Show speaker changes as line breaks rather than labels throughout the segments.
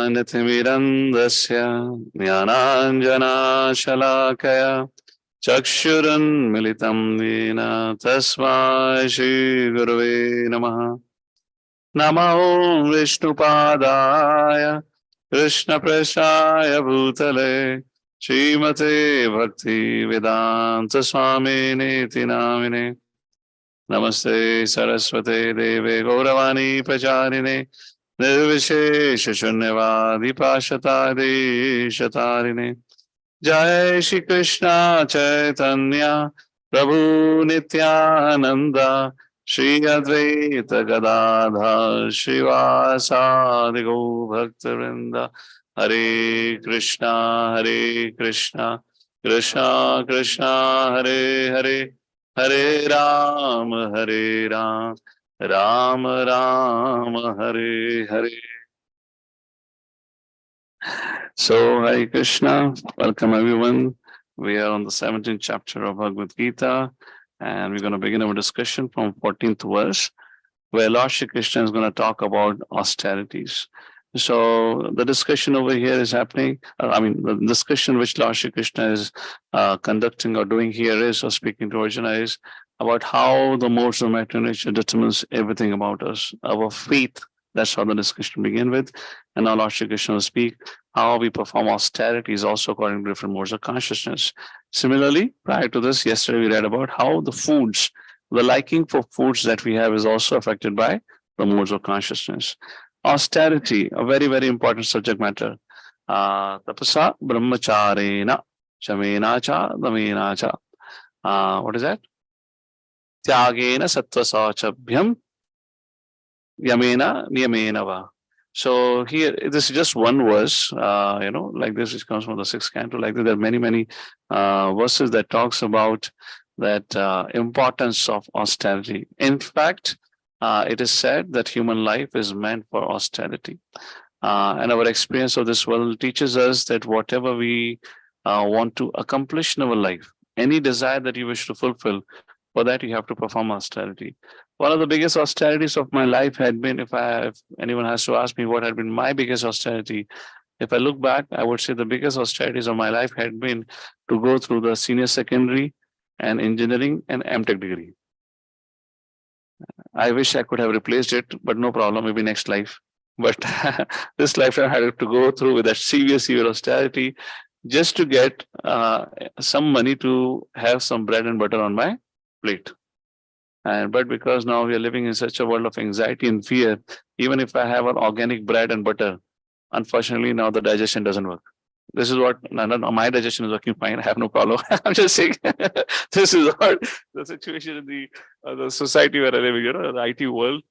ज्ञानतिमिरन्धस्य ज्ञानाञ्जनाशलाकया चक्षुरुन्मिलितं येन तस्मै श्रीगुरवे नमः। नमो विष्णुपादाय कृष्णप्रेष्ठाय भूतले श्रीमते भक्तिवेदान्त स्वामिनेति नामिने। नमस्ते सरस्वते देवे गौरवाणी प्रचारिणे निर्विशेष शून्यवादी पाशतादेशतारिणे। जय श्री कृष्ण चैतन्य प्रभु नित्यानंद श्री अद्वैत गदाधर श्रीवासादि गौ भक्तवृंद। हरे कृष्णा कृष्णा कृष्णा हरे हरे, हरे Ram Ram Ram Hare Hare. So, Hare Krishna, welcome everyone. We are on the 17th chapter of Bhagavad Gita, and we're going to begin our discussion from 14th verse, where Lord Shri Krishna is going to talk about austerities. So, the discussion over here is happening. The discussion which Lord Shri Krishna is conducting or doing here is, or speaking to Arjuna, is about how the modes of material nature determines everything about us, our faith. That's how the discussion begin with. And now Lord Shri Krishna will speak how we perform austerities also according to different modes of consciousness. Similarly, prior to this, yesterday we read about how the foods, the liking for foods that we have is also affected by the modes of consciousness. Austerity, a very, very important subject matter. Tapasa brahmacharena chamena cha damena cha. What is that? Tyagena sattvasachabhyam yamena niyamena va. So here, this is just one verse, like this, it comes from the 6th canto. Like this, there are many, many verses that talks about that importance of austerity. In fact, it is said that human life is meant for austerity. And our experience of this world teaches us that whatever we want to accomplish in our life, any desire that you wish to fulfill, for that you have to perform austerity. One of the biggest austerities of my life had been, if anyone has to ask me what had been my biggest austerity, if I look back, I would say the biggest austerities of my life had been to go through the senior secondary and engineering and MTech degree. I wish I could have replaced it, but no problem, maybe next life. But this lifetime I had to go through with that severe austerity just to get some money to have some bread and butter on my plate. But because now we are living in such a world of anxiety and fear, even if I have an organic bread and butter, unfortunately now the digestion doesn't work. This is what, no, my digestion is working fine. I have no problem. I'm just saying, this is what the situation in the society where I live, the IT world.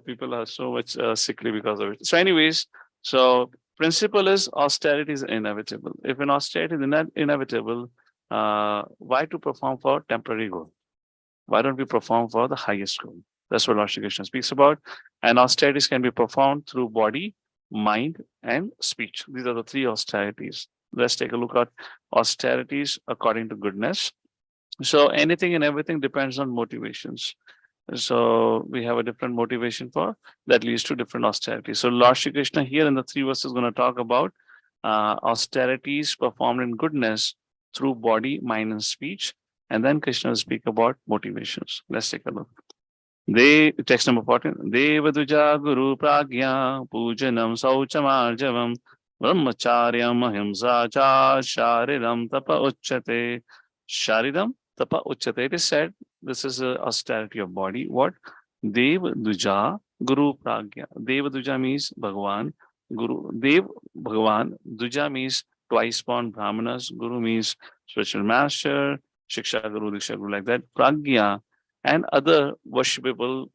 People are so much sickly because of it. So anyways, so principle is austerity is inevitable. If an austerity is inevitable, why to perform for temporary goal? Why don't we perform for the highest goal? That's what Lord Shri Krishna speaks about. And austerities can be performed through body, mind, and speech. These are the 3 austerities. Let's take a look at austerities according to goodness. So anything and everything depends on motivations. So we have a different motivation for that leads to different austerities. So Lord Shri Krishna here in the 3 verses is going to talk about austerities performed in goodness through body, mind, and speech. And then Krishna will speak about motivations. Let's take a look. Text number 14. Devaduja Guru Pragya Pujanam Sauchamarjavam Brahmacharyam Ahimsa Cha Sharidam Tapa Uchate. Sharidam Tapa Uchate. It is said this is a austerity of body. What? Devaduja Guru Pragya. Devaduja means Bhagavan. Guru Dev Bhagavan. Duja means twice born Brahmanas. Guru means spiritual master. Shiksha Guru, Diksha Guru, like that. Pragya and other worshipable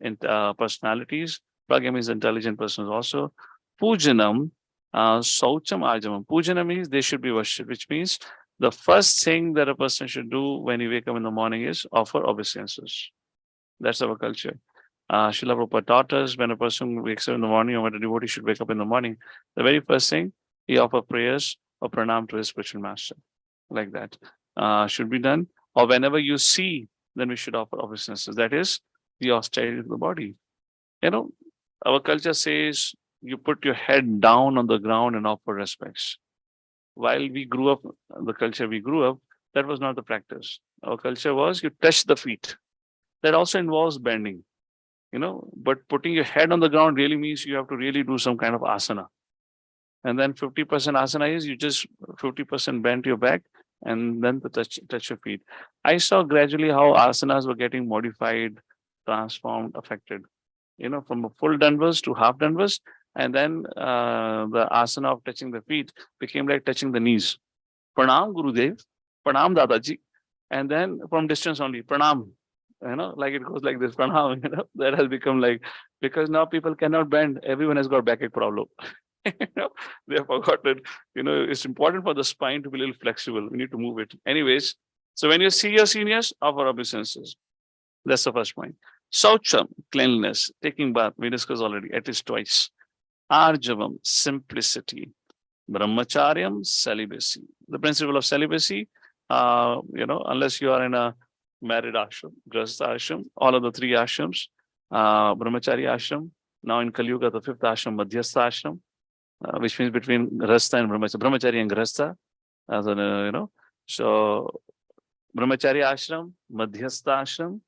personalities. Pragya means intelligent persons also. Pujanam, Saucham Arjamam. Pujanam means they should be worshipped, which means the first thing that a person should do when he wake up in the morning is offer obeisances. That's our culture. Srila Prabhupada taught us when a person wakes up in the morning, or when a devotee should wake up in the morning, the very first thing, he offer prayers or pranam to his spiritual master. Like that. Should be done. Or whenever you see, then we should offer obeisances. That is the austerity of the body. Our culture says you put your head down on the ground and offer respects. While we grew up, the culture we grew up, that was not the practice. Our culture was you touch the feet. That also involves bending, but putting your head on the ground really means you have to really do some kind of asana. And then 50% asana is you just 50% bend your back and then to touch your feet. I saw gradually how asanas were getting modified, transformed, affected, from a full danvas to half danvas. And then the asana of touching the feet became like touching the knees. Pranam Gurudev, Pranam Dadaji. And then from distance only, Pranam, like it goes like this, Pranam, that has become like, because now people cannot bend. Everyone has got backache problem. They have forgotten, it's important for the spine to be a little flexible. We need to move it. Anyways, so when you see your seniors, offer obeisances. That's the first point. Saucham, cleanliness, taking bath, we discussed already, at least twice. Arjavam, simplicity. Brahmacharyam, celibacy. The principle of celibacy, unless you are in a married ashram, grahastha ashram, all of the three ashrams, brahmachari ashram, now in Kali Yuga, the fifth ashram, madhyastha ashram, which means between grahastha and brahmachari and grahastha, so brahmachari ashram, madhyastha ashram,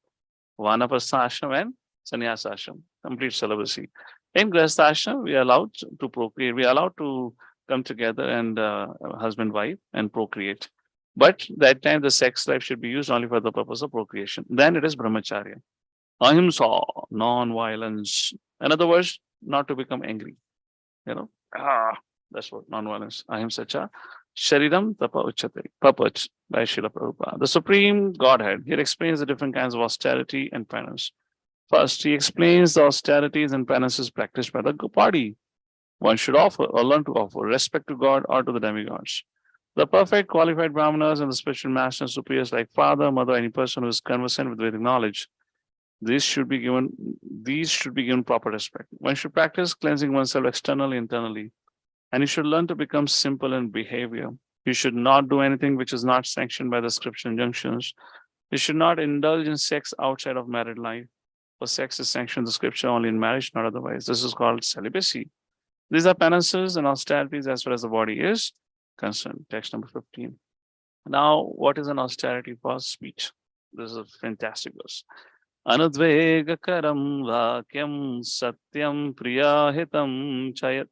vanaprastha ashram, and sannyasa ashram, complete celibacy. In grahastha ashram, we are allowed to procreate, we are allowed to come together and husband, wife, and procreate. But that time the sex life should be used only for the purpose of procreation. Then it is brahmacharya. Ahimsa, non-violence. In other words, not to become angry. That's what non-violence. Ahimsa cha. Shariram tapa uchate. Purports by Srila Prabhupada. The Supreme Godhead. Here explains the different kinds of austerity and penance. First, he explains the austerities and penances practiced by the party. One should offer or learn to offer respect to God or to the demigods. The perfect qualified brahmanas and the spiritual masters, superiors like father, mother, any person who is conversant with Vedic knowledge, these should be given proper respect. One should practice cleansing oneself externally, internally, and you should learn to become simple in behavior. You should not do anything which is not sanctioned by the scripture injunctions. You should not indulge in sex outside of married life, for sex is sanctioned in the scripture only in marriage, not otherwise. This is called celibacy. These are penances and austerities as far as the body is concerned. Text number 15. Now, what is an austerity for speech? This is a fantastic verse. Anudvegakaram vakyam satyam priyahitam chayat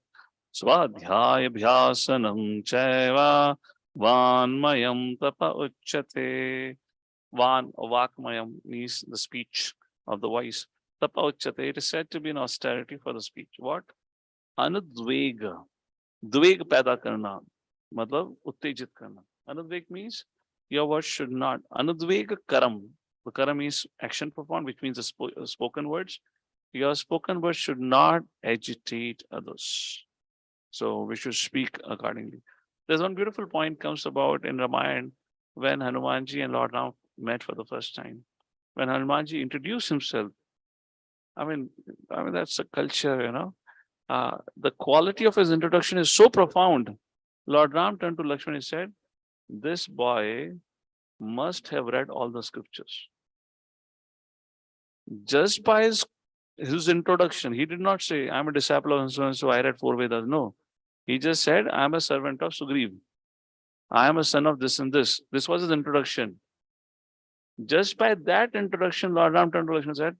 swadhyaya bhyasanam chaiva vanmayam tapa uchate. Vakmayam means the speech of the voice. Tapa uchate, it is said to be an austerity for the speech. What? Anudveg, dveg paida karna, matlab uttejit karna. Anudveg means your words should not. Anudveg karam, the karam is action performed, which means the spoken words. Your spoken words should not agitate others. So we should speak accordingly. There's one beautiful point comes about in Ramayana when Hanumanji and Lord Ram met for the first time. When Hanumanji introduced himself, I mean that's a culture, the quality of his introduction is so profound. Lord Ram turned to Lakshman and said, this boy must have read all the scriptures. Just by his introduction, he did not say, I'm a disciple of so and so, I read 4 Vedas. No. He just said, I'm a servant of Sugriv. I am a son of this and this. This was his introduction. Just by that introduction, Lord Ram turned to Lakshman and said,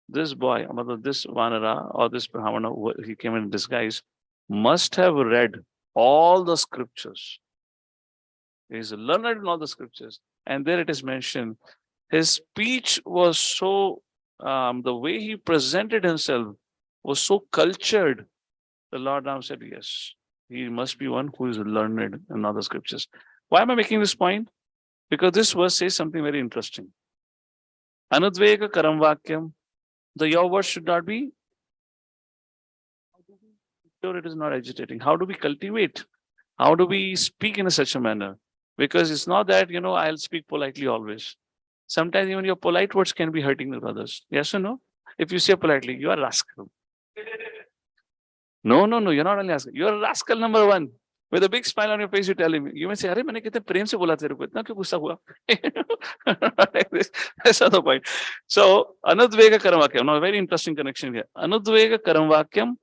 this boy, this Vanara or this Brahmana, he came in disguise, must have read all the scriptures. He is learned in all the scriptures. And there it is mentioned, his speech was so, the way he presented himself was so cultured. The Lord Ram said, yes, he must be one who is learned in all the scriptures. Why am I making this point? Because this verse says something very interesting. Anudvega karam vakyam. Your words should not be, sure it is not agitating. How do we cultivate? How do we speak in such a manner? Because it's not that, I'll speak politely always. Sometimes even your polite words can be hurting the others. Yes or no? If you say politely, you are a rascal. No, you're not only rascal. You're a rascal number 1. With a big smile on your face, you tell him. You may say, "Arey, मैंने कितने प्रेम से बोला तेरे को, इतना क्यों गुस्सा हुआ?" Like this. That's the point. So, anudvega karam vakyam. Now, a very interesting connection here. Anudvega karam vakyam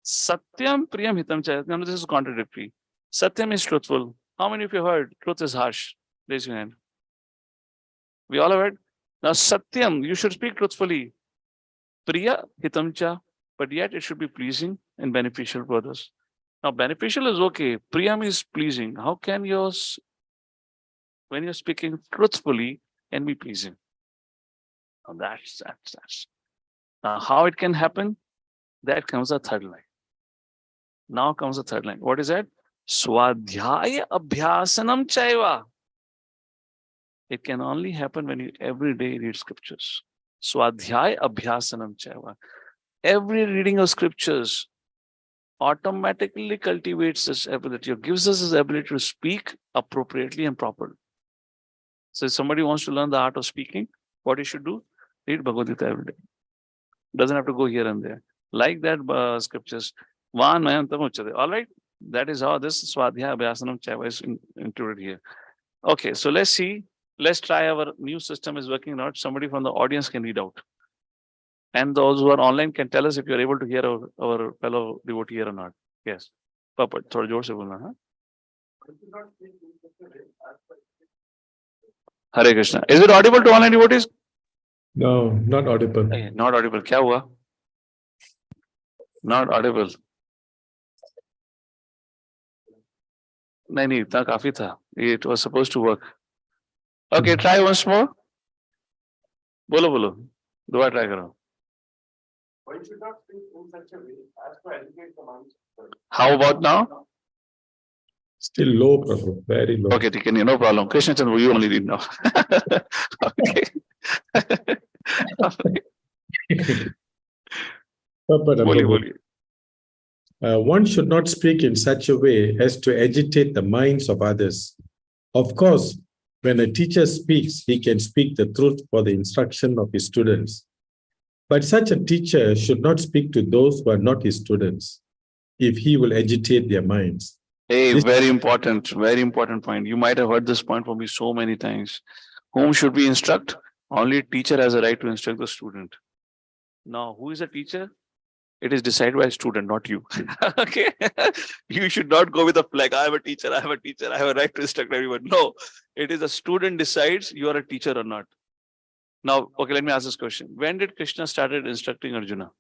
Satyam Priyam Hitam Cha. Now this is contradictory. Satyam is truthful. How many of you heard truth is harsh? Raise your hand. We all have heard. Now Satyam, you should speak truthfully. Priya Hitam Cha, but yet it should be pleasing and beneficial to others. Now beneficial is okay. Priyam is pleasing. How can yours, when you're speaking truthfully, can be pleasing? Now that's. Now how it can happen? That comes the third line. Now comes the third line. What is that? Swadhyaya abhyasanam chaiva. It can only happen when you every day read scriptures. Swadhyaya abhyasanam chaiva. Every reading of scriptures automatically cultivates this ability, or gives us this ability to speak appropriately and properly. So if somebody wants to learn the art of speaking, what he should do? Read Bhagavad Gita every day. Doesn't have to go here and there. Like that scriptures. All right. That is how this Swadhyaya Abhyasanam Chaiva is included here. Okay, so let's see. Let's try our new system is working or not. Somebody from the audience can read out. And those who are online can tell us if you're able to hear our fellow devotee here or not. Yes. Purport. Thoda jor se bolna, huh? Hare Krishna. Is it audible to online devotees?
No, not audible.
Hey, not audible. Kya hua? Not audible. नहीं इतना काफी था. It was supposed to work. Okay, try once more. बोलो बोलो. दोबारा try करो. One should not speak in such a way as to educate the mind. How about now?
Still low, Prabhu. Very low.
Okay, no problem. Krishna Chandra, you only read now. Okay.
One should not speak in such a way as to agitate the minds of others. Of course, when a teacher speaks, he can speak the truth for the instruction of his students. But such a teacher should not speak to those who are not his students, if he will agitate their minds.
Hey, very important point. You might have heard this point from me so many times. Whom should we instruct? Only teacher has a right to instruct the student. Now, who is a teacher? It is decided by a student, not you. Okay. You should not go with a flag. I am a teacher. I have a right to instruct everyone. No, it is a student decides you are a teacher or not. Now, okay, let me ask this question. When did Krishna started instructing Arjuna?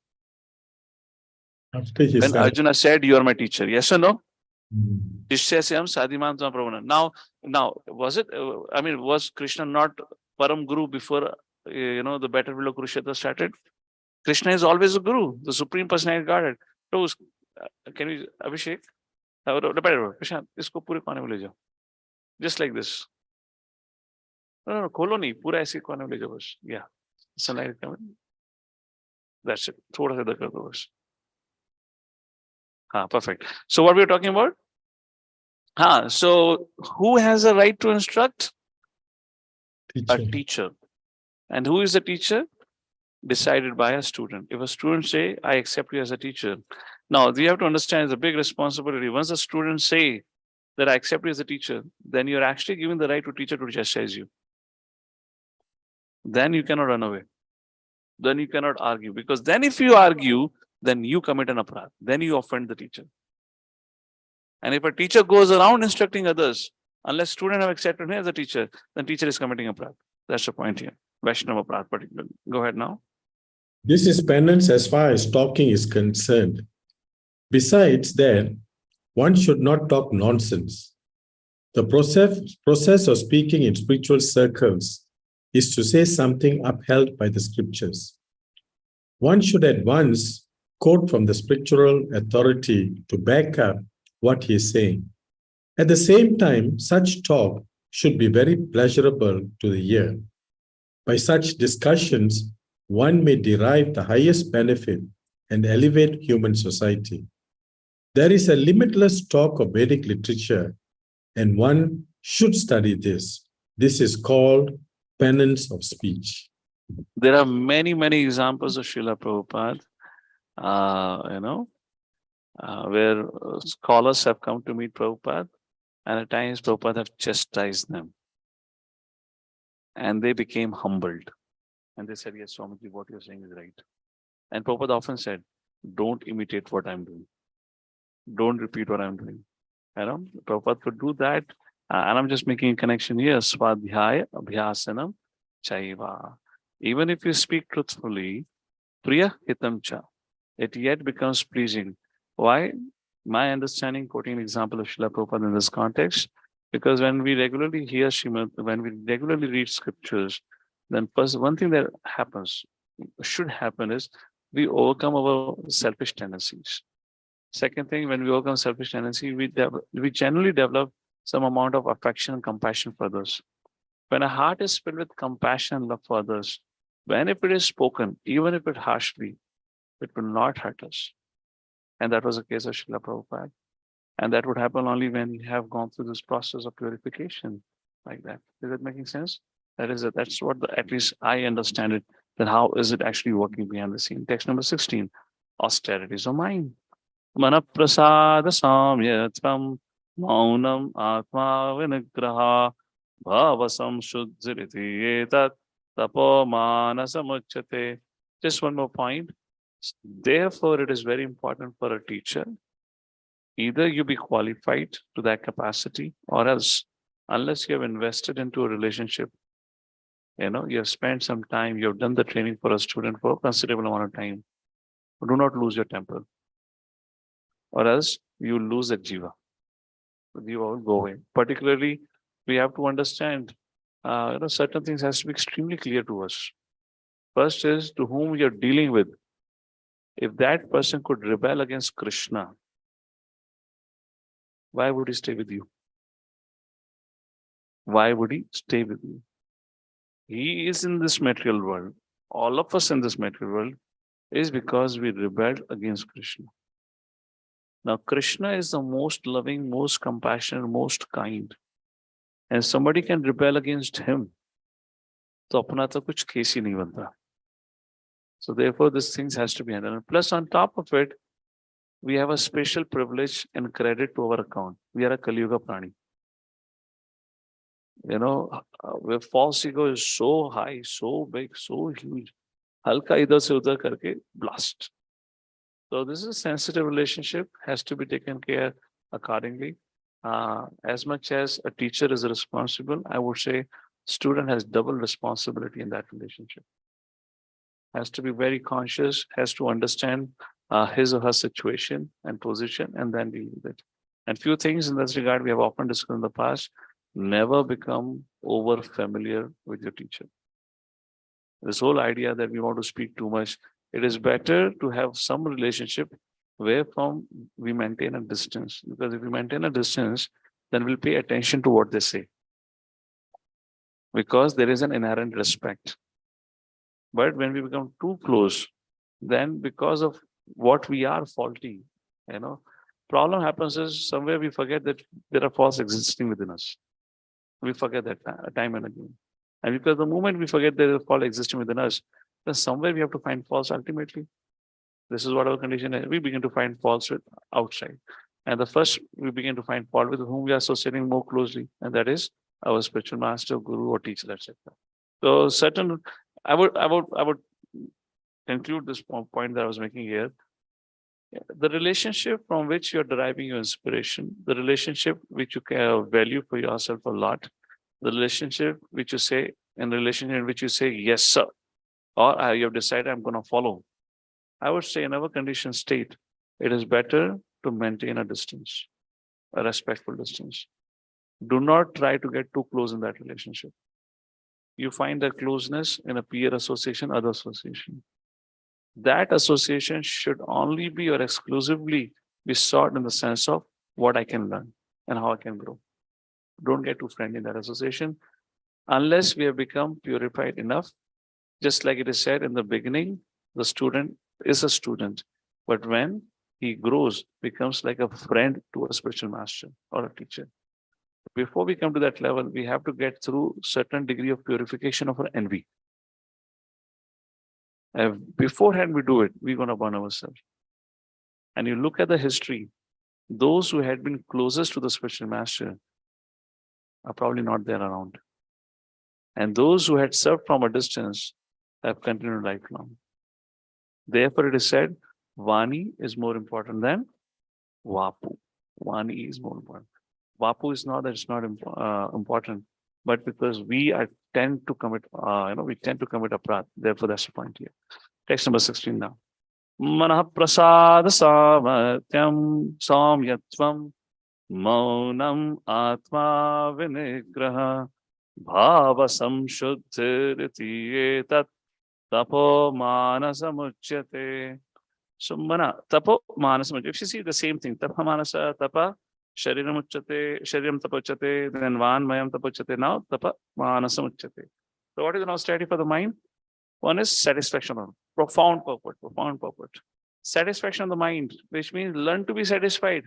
When Arjuna said, you are my teacher. Yes or no? Now, was it, was Krishna not Param Guru before, the battlefield of Kurukshetra started? Krishna is always a Guru, the Supreme Personality of Godhead. So, can we, Abhishek? Just like this. No, kholo nahi, pura aise kone mein le jao bas. Yeah. Sunlight coming. That's it. Thoda sa idhar kar do bas. Perfect. So what we are talking about? So who has a right to instruct? A teacher. And who is the teacher? Decided by a student. If a student say, I accept you as a teacher. Now, we have to understand it's a big responsibility. Once the students say that I accept you as a teacher, then you're actually giving the right to teacher to chastise you. Then you cannot run away. Then you cannot argue. Because then if you argue, then you commit an aparadh. Then you offend the teacher. And if a teacher goes around instructing others, unless students have accepted him as a teacher, then teacher is committing aparadh. That's the point here. Vaishnava aparadh particularly. Go ahead now.
This is penance as far as talking is concerned. Besides that, one should not talk nonsense. The process of speaking in spiritual circles is to say something upheld by the scriptures. One should at once quote from the scriptural authority to back up what he is saying. At the same time, such talk should be very pleasurable to the ear. By such discussions, one may derive the highest benefit and elevate human society. There is a limitless talk of Vedic literature, and one should study this. This is called penance of speech.
There are many, many examples of Srila Prabhupada, where scholars have come to meet Prabhupada, and at times Prabhupada have chastised them. And they became humbled. And they said, yes, Swamiji, what you're saying is right. And Prabhupada often said, don't imitate what I'm doing. Don't repeat what I'm doing. Prabhupada could do that. And I'm just making a connection here. Swadhyaya abhyasanam chaiva. Even if you speak truthfully, priya hitam cha, it yet becomes pleasing. Why? My understanding, quoting an example of Srila Prabhupada in this context, because when we regularly hear Srimad, when we regularly read scriptures, then first one thing that happens, should happen is we overcome our selfish tendencies. Second thing, when we overcome selfish tendency, we generally develop some amount of affection and compassion for others. When a heart is filled with compassion and love for others, when if it is spoken, even if it harshly, it will not hurt us. And that was the case of Srila Prabhupada. And that would happen only when you have gone through this process of purification like that. Is it making sense? That is it. That's what at least I understand it. Then how is it actually working behind the scene? Text number 16, austerities of mind. Manaprasada samyatvam maunam atma vinigraha bhavasam shuddhiriti etat tapo manasamuchyate. Just one more point. Therefore, it is very important for a teacher, either you be qualified to that capacity or else, unless you have invested into a relationship, you have spent some time, you have done the training for a student for a considerable amount of time, do not lose your temper, or else you lose that jiva. The jiva will go away. Particularly, we have to understand, certain things has to be extremely clear to us. First is to whom we are dealing with. If that person could rebel against Krishna, why would he stay with you? Why would he stay with you? He is in this material world. All of us in this material world is because we rebelled against Krishna. Now, Krishna is the most loving, most compassionate, most kind. And somebody can rebel against him. So, apna to kuch case hi nahi banta. So, therefore, this thing has to be handled. Plus, on top of it, we have a special privilege and credit to our account. We are a Kali Yuga Prani. Where false ego is so high, so big, so huge. Halka idhar se udhar karke blast. So this is a sensitive relationship, has to be taken care accordingly. As much as a teacher is responsible, I would say student has double responsibility in that relationship. Has to be very conscious, has to understand his or her situation and position, and then deal with it. And few things in this regard we have often discussed in the past. Never become over familiar with your teacher. This whole idea that we want to speak too much, it is better to have some relationship where from we maintain a distance. Because if we maintain a distance, then we'll pay attention to what they say. Because there is an inherent respect. But when we become too close, then because of what we are faulty, problem happens is somewhere we forget that there are faults existing within us. We forget that time and again. And because the moment we forget there is a fault existing within us, then somewhere we have to find faults ultimately. This is what our condition is. We begin to find faults with outside. And the first we begin to find fault with whom we are associating more closely. And that is our spiritual master, guru, or teacher, etc. So I would conclude this point that I was making here. The relationship from which you're deriving your inspiration, the relationship which you value for yourself a lot, the relationship which you say, in relationship in which you say, yes, sir, or you have decided I'm going to follow. I would say in our conditioned state, it is better to maintain a distance, a respectful distance. Do not try to get too close in that relationship. You find that closeness in a peer association, other association. That association should only be or exclusively be sought in the sense of what I can learn and how I can grow. Don't get too friendly in that association unless we have become purified enough. Just like it is said in the beginning, the student is a student, but when he grows, becomes like a friend to a spiritual master or a teacher. Before we come to that level, we have to get through certain degree of purification of our envy. Beforehand we do it, we're going to burn ourselves. And you look at the history, those who had been closest to the spiritual master are probably not there around. And those who had served from a distance have continued lifelong. Therefore, it is said, Vani is more important than Vapu. One E is more important. Vapu is not that it's not important, but because we are tend to commit, we tend to commit aparadh. Therefore, that's the point here. Text number 16 now. Manah prasad samatyam samyatvam maunam atma vinigraha bhava samshuddhiriti etat tapo manasamuchyate. So mana tapo manasamuchyate. If you see the same thing, tapa manasa tapa shariram uchyate, shariram tapochyate, then van mayam tapochyate. Now tapa manasamuchyate. So what is the now strategy for the mind? One is satisfaction of profound purport, profound purport. Satisfaction of the mind, which means learn to be satisfied.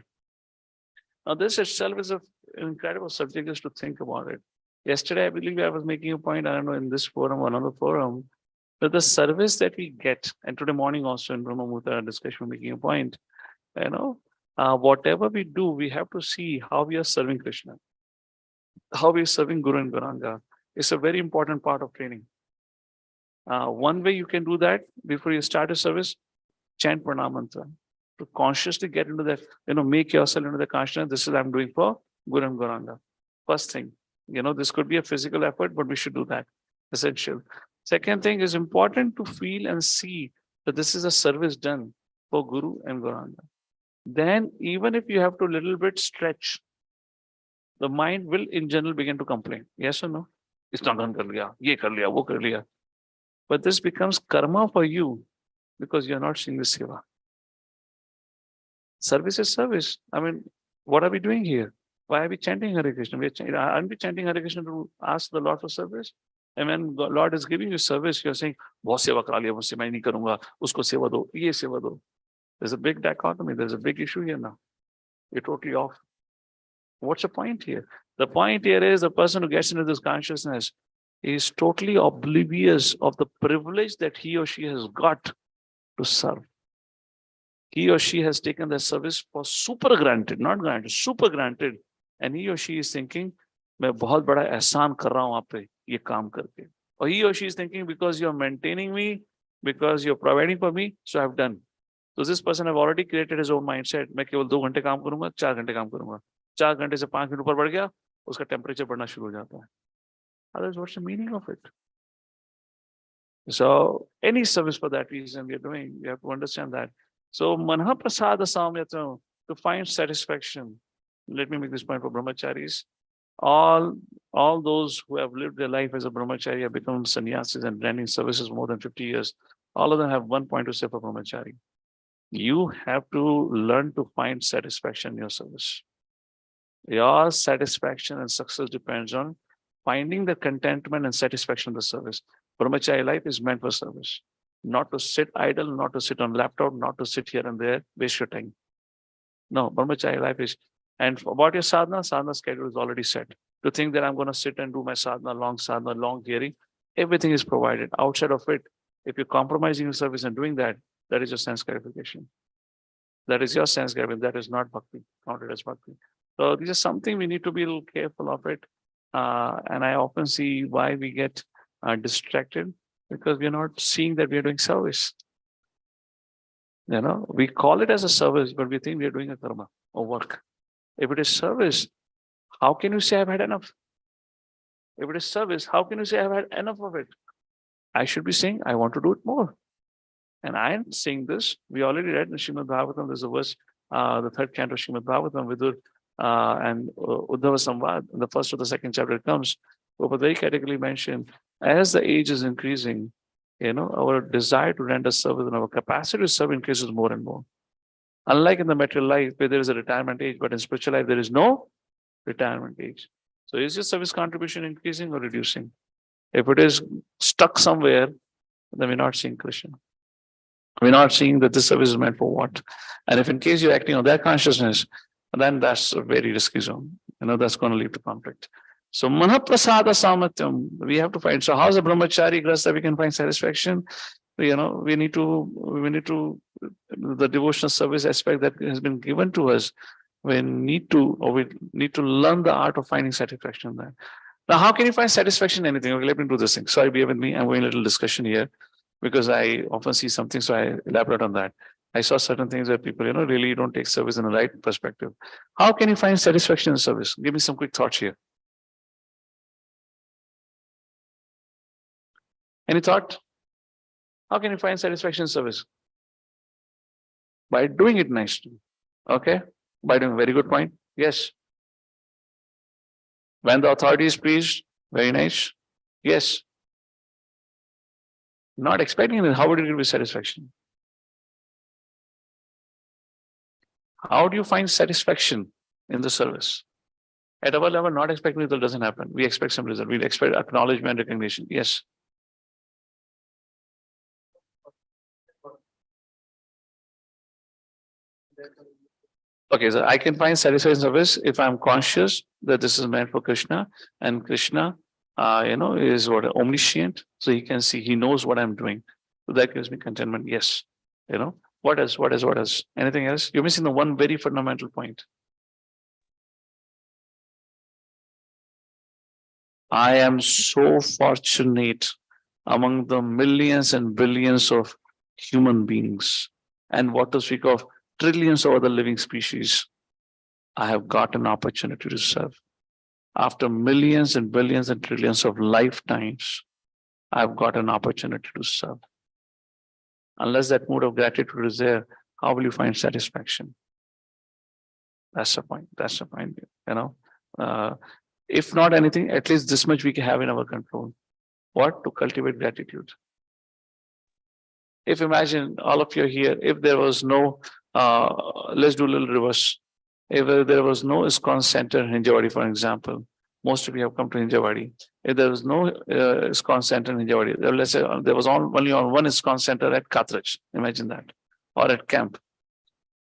Now, this itself is an incredible subject just to think about it. Yesterday, I believe I was making a point, I don't know, in this forum or another forum, that the service that we get, and today morning also in Brahma Muhurta discussion, making a point, whatever we do, we have to see how we are serving Krishna, how we are serving Guru and Gauranga. It's a very important part of training. One way you can do that before you start a service, chant Pranam Mantra. To consciously get into that, make yourself into the consciousness. This is what I'm doing for Guru and Gauranga. First thing, this could be a physical effort, but we should do that. Essential. Second thing is important to feel and see that this is a service done for Guru and Gauranga. Then, even if you have to little bit stretch, the mind will in general begin to complain. Yes or no? It's not done kar liya, ye kar liya, wo kar liya. But this becomes karma for you because you're not seeing the seva. Service is service. I mean, what are we doing here? Why are we chanting Hare Krishna? Aren't we chanting Hare Krishna to ask the Lord for service? And when the Lord is giving you service, you're saying, "Bahut seva kar liya, musse main nahi karunga, usko seva do, ye seva do." There's a big dichotomy. There's a big issue here now. You're totally off. What's the point here? The point here is the person who gets into this consciousness is totally oblivious of the privilege that he or she has got to serve. He or she has taken their service for super granted, not granted, super granted. And he or she is thinking, मैं बहुत बड़ा एहसान कर रहा हूं आप पे ये काम करके. Or he or she is thinking, because you're maintaining me, because you're providing for me, so I've done. So this person have already created his own mindset. मैं केवल 2 घंटे काम करूंगा, 4 घंटे काम करूंगा. 4 घंटे से 5 मिनट ऊपर बढ़ गया, उसका टेम्परेचर बढ़ना शुरू हो जाता है. Otherwise, what's the meaning of it? So any service for that reason we are doing, you have to understand that. So manha prasada samyatam, to find satisfaction. Let me make this point for brahmacharis. All those who have lived their life as a brahmachari have become sannyasis and rendering services more than 50 years. All of them have one point to say for brahmachari. You have to learn to find satisfaction in your service. Your satisfaction and success depends on finding the contentment and satisfaction in the service. Brahmachari life is meant for service. Not to sit idle, not to sit on laptop, not to sit here and there, waste your time. No, brahmachari life is, and about your sadhana schedule is already set. To think that I'm going to sit and do my sadhana, long hearing, everything is provided. Outside of it, if you're compromising your service and doing that, that is your sense gratification. That is your sense gratification. That is not bhakti, counted as bhakti. So this is something we need to be a little careful of it. And I often see why we get distracted, because we are not seeing that we are doing service. We call it as a service, but we think we are doing a karma or work. If it is service, how can you say I've had enough? If it is service, how can you say I've had enough of it? I should be saying I want to do it more. And I am saying this. We already read in Srimad Bhagavatam, there's a verse, the 3rd canto of Srimad Bhagavatam, Vidur and Uddhava Samvad, in the 1st or the 2nd chapter it comes. But very categorically mentioned, as the age is increasing, our desire to render service and our capacity to serve increases more and more. Unlike in the material life where there is a retirement age, but in spiritual life there is no retirement age. So is your service contribution increasing or reducing? If it is stuck somewhere, then we're not seeing Krishna. We're not seeing that this service is meant for what. And if in case you're acting on that consciousness, then that's a very risky zone. That's going to lead to conflict. So manaprasada samatyam, we have to find. So how's a brahmachari grasta we can find satisfaction? We need to the devotional service aspect that has been given to us. We need to learn the art of finding satisfaction there. Now, how can you find satisfaction in anything? Okay, let me do this thing. Sorry, bear with me. I'm going a little discussion here because I often see something, so I elaborate on that. I saw certain things where people, really don't take service in the right perspective. How can you find satisfaction in service? Give me some quick thoughts here. Any thought? How can you find satisfaction in service? By doing it nicely. Okay? By doing, very good point. Yes. When the authority is pleased, very nice. Yes. Not expecting it, how would it give you satisfaction? How do you find satisfaction in the service? At our level, not expecting result doesn't happen. We expect some result. We expect acknowledgement, recognition. Yes. Okay, so I can find satisfaction in service if I'm conscious that this is meant for Krishna, and Krishna, is what, omniscient. So he can see, he knows what I'm doing. So that gives me contentment. Yes. What else? What else? Anything else? You're missing the one very fundamental point. I am so fortunate among the millions and billions of human beings, and what to speak of trillions of other living species. I have got an opportunity to serve. After millions and billions and trillions of lifetimes, I've got an opportunity to serve. Unless that mood of gratitude is there, how will you find satisfaction? That's the point. That's the point. If not anything, at least this much we can have in our control. What? To cultivate gratitude. If imagine all of you here, if there was no, let's do a little reverse. If there was no ISKCON center in Hinjawadi, for example, most of you have come to Hinjawadi. If there was no ISKCON center in Hinjawadi, let's say there was only one ISKCON center at Kathraj, imagine that, or at camp.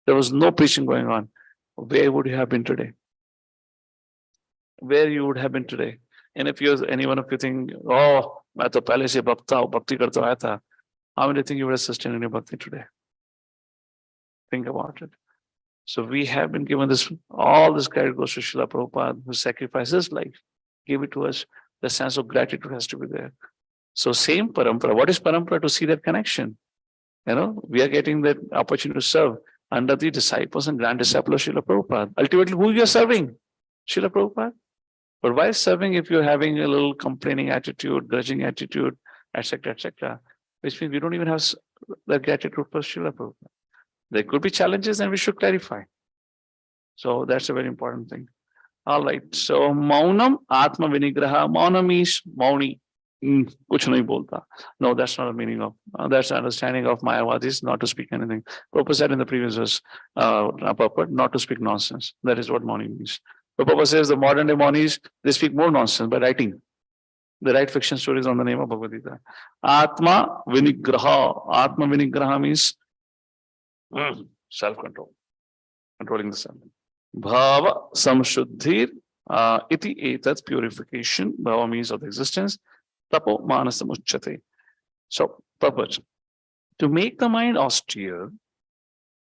There was no preaching going on. Where would you have been today? Where you would have been today? And if any one of you think, oh, मैं तो पहले से bhakti करता आया था, how many think you would have sustained in your bhakti today? Think about it. So we have been given this, all this credit goes to Srila Prabhupada, who sacrificed his life, gave it to us. The sense of gratitude has to be there. So same parampara. What is parampara? To see that connection. We are getting that opportunity to serve under the disciples and grand disciples of Srila Prabhupada. Ultimately, who you are serving? Srila Prabhupada. But why serving if you're having a little complaining attitude, grudging attitude, etc., which means we don't even have that gratitude for Srila Prabhupada. There could be challenges and we should clarify. So that's a very important thing. All right. So maunam atma vinigraha. Maunam is mauni. Kuch nahi bolta. No, that's not the meaning of, that's the understanding of Mayavadis, not to speak anything. Prabhupada said in the previous verse, purport, not to speak nonsense. That is what mauni means. Prabhupada says the modern day maunis, they speak more nonsense by writing. They write fiction stories on the name of Bhagavad Gita. Atma vinigraha. Atma vinigraha means self-control, controlling the self. Bhava samshuddhir iti etat, purification. Bhava means of the existence. Tapo manasam uchyate. So, purpose. To make the mind austere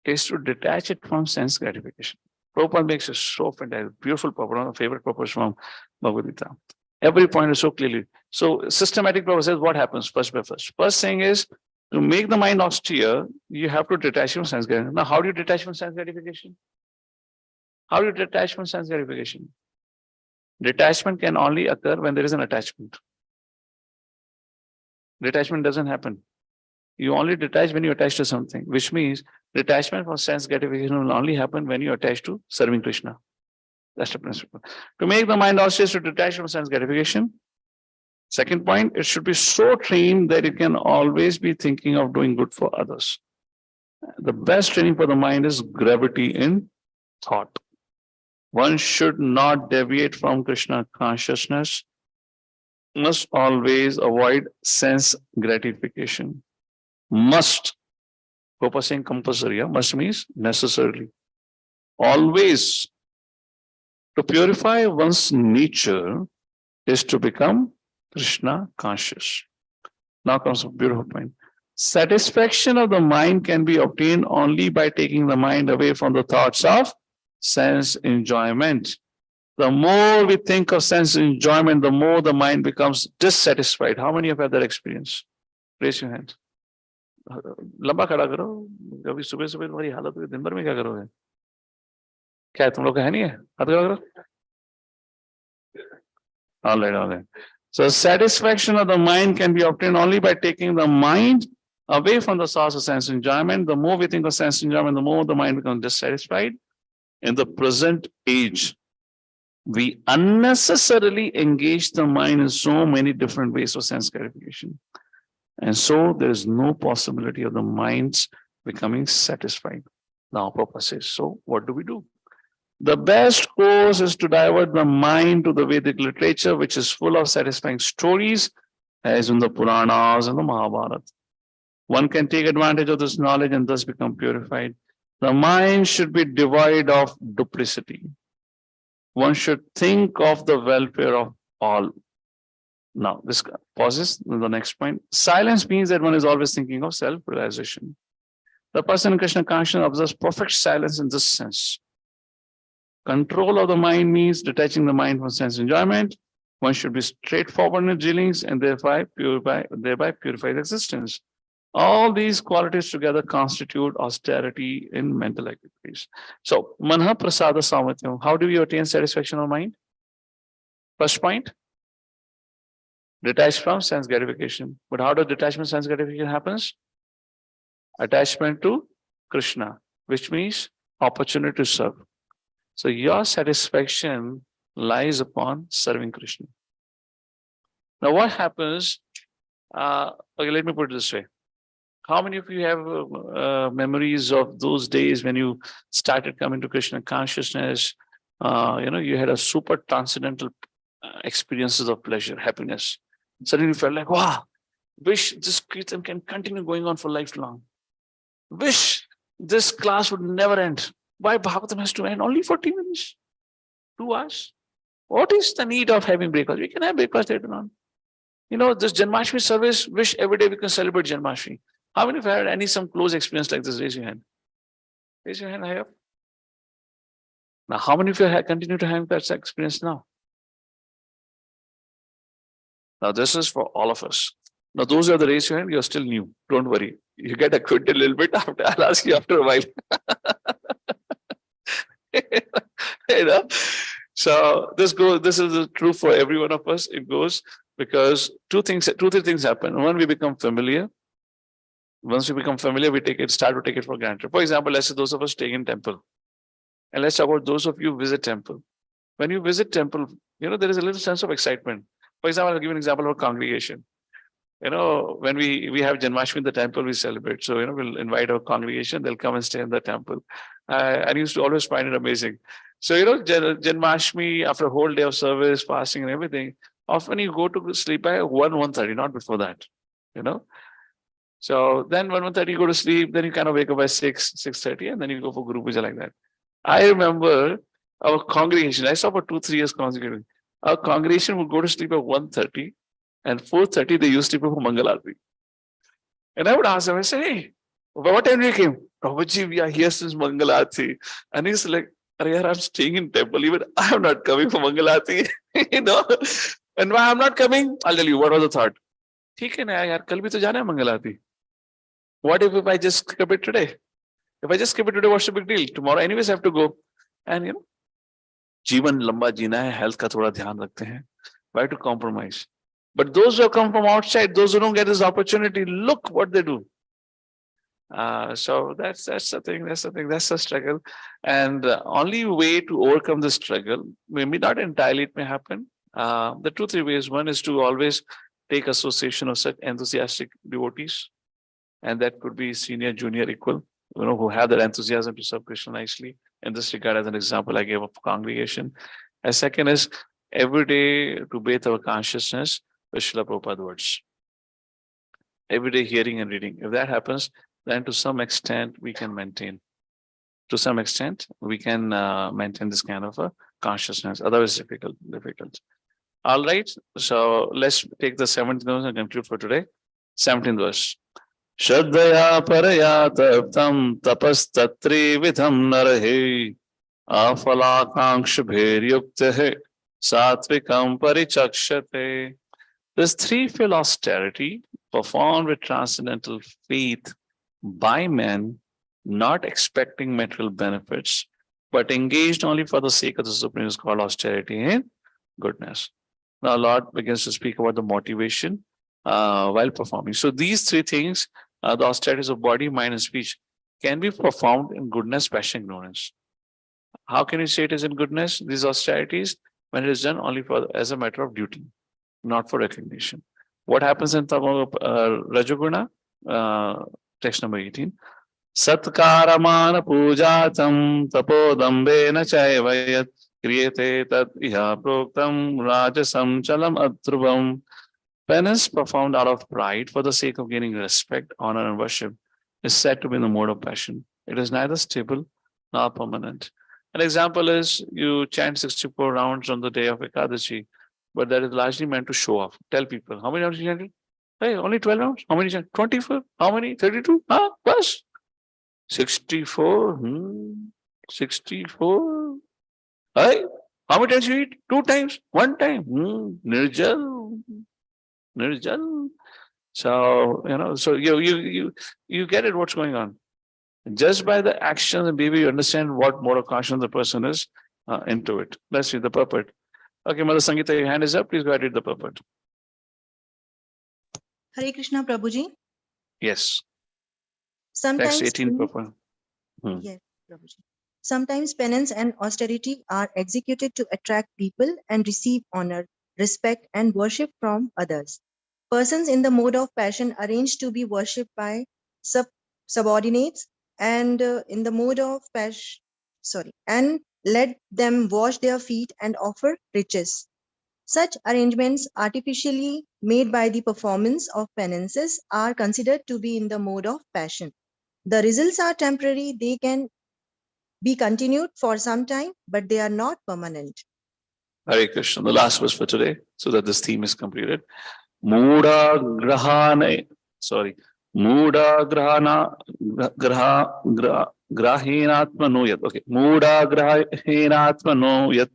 is to detach it from sense gratification. Prabhupada makes it so fantastic, beautiful purpose, one of my favorite purpose from Bhagavad Gita. Every point is so clearly. So, systematic purpose says what happens first by first. First thing is, to make the mind austere, you have to detach from sense gratification. Now, how do you detach from sense gratification? How do you detach from sense gratification? Detachment can only occur when there is an attachment. Detachment doesn't happen. You only detach when you attach to something, which means detachment from sense gratification will only happen when you attach to serving Krishna. That's the principle. To make the mind austere is to detach from sense gratification. Second point, it should be so trained that it can always be thinking of doing good for others. The best training for the mind is gravity in thought. One should not deviate from Krishna consciousness, must always avoid sense gratification. Must, Prabhupada saying compulsory, must means necessarily. Always, to purify one's nature is to become Krishna conscious. Now comes a beautiful point. Satisfaction of the mind can be obtained only by taking the mind away from the thoughts of sense enjoyment. The more we think of sense enjoyment, the more the mind becomes dissatisfied. How many of you have that experience? Raise your hand. लंबा खड़ा करो, कभी सुबह सुबह तुम्हारी हालत हुई, दिन भर में क्या करोगे? क्या है, तुम लोग का है नहीं है? हाथ खड़ा करो. All right, all right. So satisfaction of the mind can be obtained only by taking the mind away from the source of sense enjoyment. The more we think of sense enjoyment, the more the mind becomes dissatisfied. In the present age, we unnecessarily engage the mind in so many different ways of sense gratification. And so there is no possibility of the minds becoming satisfied. Now, Prabhupada says, so what do we do? The best course is to divert the mind to the Vedic literature, which is full of satisfying stories, as in the Puranas and the Mahabharata. One can take advantage of this knowledge and thus become purified. The mind should be devoid of duplicity. One should think of the welfare of all. Now, this pauses. The next point. Silence means that one is always thinking of self-realization. The person in Krishna consciousness observes perfect silence in this sense. Control of the mind means detaching the mind from sense enjoyment. One should be straightforward in dealings and thereby purify existence. All these qualities together constitute austerity in mental activities. So, manha prasada samatyam. How do we attain satisfaction of mind? First point, detached from sense gratification. But how does detachment sense gratification happens? Attachment to Krishna, which means opportunity to serve. So your satisfaction lies upon serving Krishna. Now what happens, okay, let me put it this way. How many of you have memories of those days when you started coming to Krishna consciousness? You had a super transcendental experiences of pleasure, happiness. Suddenly you felt like, wow, wish this kirtan can continue going on for lifelong. Wish this class would never end. Why Bhagavatam has to end only 40 minutes, 2 hours? What is the need of having breakfast? We can have breakfast later on. This Janmashtami service, wish every day we can celebrate Janmashtami. How many of you had some close experience like this? Raise your hand. Raise your hand high up. Now, how many of you continue to have that experience now? Now, this is for all of us. Now, those who are the raise your hand, you're still new. Don't worry. You get acquainted a little bit after. I'll ask you after a while. So this is true for every one of us. It goes because two, three things happen. One, we become familiar. Once we become familiar, we start to take it for granted. For example, let's say those of us staying in temple. And let's talk about those of you visit temple. When you visit temple, there is a little sense of excitement. For example, I'll give you an example of a congregation. When we have Janmashtami in the temple, we celebrate. So, we'll invite our congregation, they'll come and stay in the temple. I used to always find it amazing. So, Janmashtami, after a whole day of service, fasting and everything, often you go to sleep by 1:30, not before that, So then 1:30 you go to sleep, then you kind of wake up by 6:30, and then you go for Guru Puja like that. I remember our congregation, I saw for 2-3 years consecutively. Our congregation would go to sleep at 1:30, and 4:30 they used to go for Mangal Aarti. And I would ask them, I say, hey, what time you came? Prabhuji, we are here since Mangal Aarti. And he's like, I'm staying in temple, even I'm not coming for Mangal Aarti. And why I'm not coming? I'll tell you, what was the thought? ठीक है ना यार, कल भी तो जाना है मंगल आरती. What if I just skip it today? If I just skip it today, what's the big deal? Tomorrow anyways I have to go. And जीवन लंबा जीना है, health का थोड़ा ध्यान रखते हैं. Why to compromise? But those who come from outside, those who don't get this opportunity, look what they do. So that's the thing. That's the struggle. And the only way to overcome the struggle, maybe not entirely, it may happen. The 2-3 ways. One is to always take association of such enthusiastic devotees, and that could be senior, junior, equal, who have that enthusiasm to serve Krishna nicely. In this regard, as an example, I gave a congregation. And second is every day to bathe our consciousness with Srila Prabhupada words. Every day hearing and reading. If that happens, then to some extent we can maintain. To some extent, we can maintain this kind of a consciousness. Otherwise, difficult. All right. So let's take the 17th verse and conclude for today. 17th verse. Shraddhaya paraya taptam tapas tatri vidham narahe afalakanksha bheryuktehe satvikam parichakshate. This threefold austerity performed with transcendental faith by men, not expecting material benefits, but engaged only for the sake of the Supreme, is called austerity and goodness. Now, Lord begins to speak about the motivation while performing. So, these three things, the austerities of body, mind, and speech, can be performed in goodness, passion, ignorance. How can you say it is in goodness? These austerities, when it is done only for as a matter of duty, not for recognition. What happens in Rajaguna? Text number 18. Satkaramana pujatam tapodambena chayvayat kriyate tat iha proktam rajasam chalam adhrubam. Penance performed out of pride for the sake of gaining respect, honor, and worship is said to be in the mode of passion. It is neither stable nor permanent. An example is you chant 64 rounds on the day of Ekadashi, but that is largely meant to show off. Tell people, how many rounds you chanted? Hey, only 12 rounds? How many? 24? How many? 32? Huh? Bus? 64? 64? Hey, how many times you eat? 2 times? 1 time? Nirjal. Nirjal. So, so you get it, what's going on. Just by the actions, and maybe you understand what mode of consciousness the person is into it. Let's read the purport. Okay, Mother Sangeeta, your hand is up. Please go ahead and read the purport.
Hare Krishna, Prabhuji.
Yes.
Sometimes
Text 18 purport.
Yes, Prabhuji. Sometimes penance and austerity are executed to attract people and receive honor, respect, and worship from others. Persons in the mode of passion arrange to be worshipped by subordinates, and in the mode of passion, and let them wash their feet and offer riches. Such arrangements, artificially made by the performance of penances, are considered to be in the mode of passion. The results are temporary. They can be continued for some time, but they are not permanent.
Hare Krishna. The last verse for today, so that this theme is completed. Muda grahane, Muda grahinatmano yat. Okay. Muda grahinatmano yat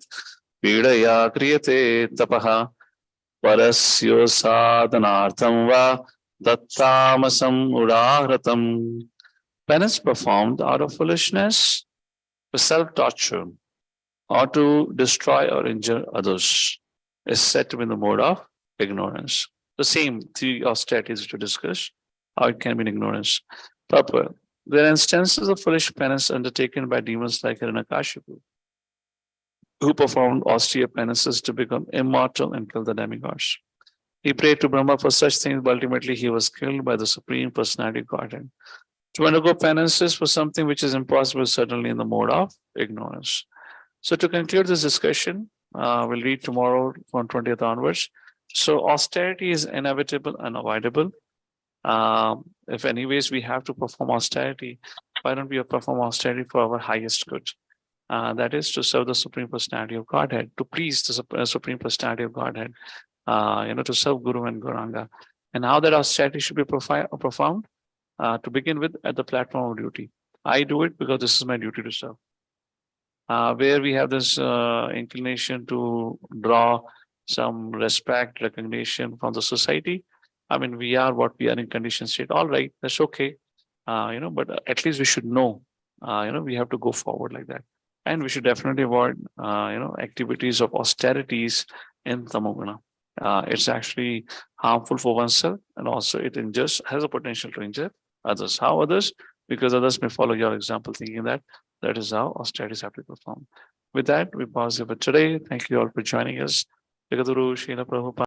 pidaya kriyate tapaha parasya sadhanartham va dattamasam udahratam. Penance performed out of foolishness, for self-torture, or to destroy or injure others is said to be in the mode of ignorance. The same three austerities which we discussed, how it can be in ignorance. Purport. There are instances of foolish penance undertaken by demons like Hiranyakashipu, who performed austere penances to become immortal and kill the demigods. He prayed to Brahma for such things, but ultimately he was killed by the Supreme Personality of Godhead. To undergo penances for something which is impossible is certainly in the mode of ignorance. So to conclude this discussion, we'll read tomorrow from 20th onwards. So austerity is inevitable, unavoidable. If anyways we have to perform austerity, why don't we perform austerity for our highest good? That is to serve the Supreme Personality of Godhead, to please the Supreme Personality of Godhead, to serve Guru and Gauranga. And how that austerity should be performed? To begin with, at the platform of duty. I do it because this is my duty to serve. Where we have this inclination to draw some respect, recognition from the society. I mean, we are what we are in conditioned state. All right, that's okay. But at least we should know, we have to go forward like that. And we should definitely avoid, activities of austerities in Tamoguna. It's actually harmful for oneself, and also it has a potential to injure others. How others? Because others may follow your example, thinking that is how austerities have to perform. With that, we pause here for today. Thank you all for joining us. Srila Prabhupada.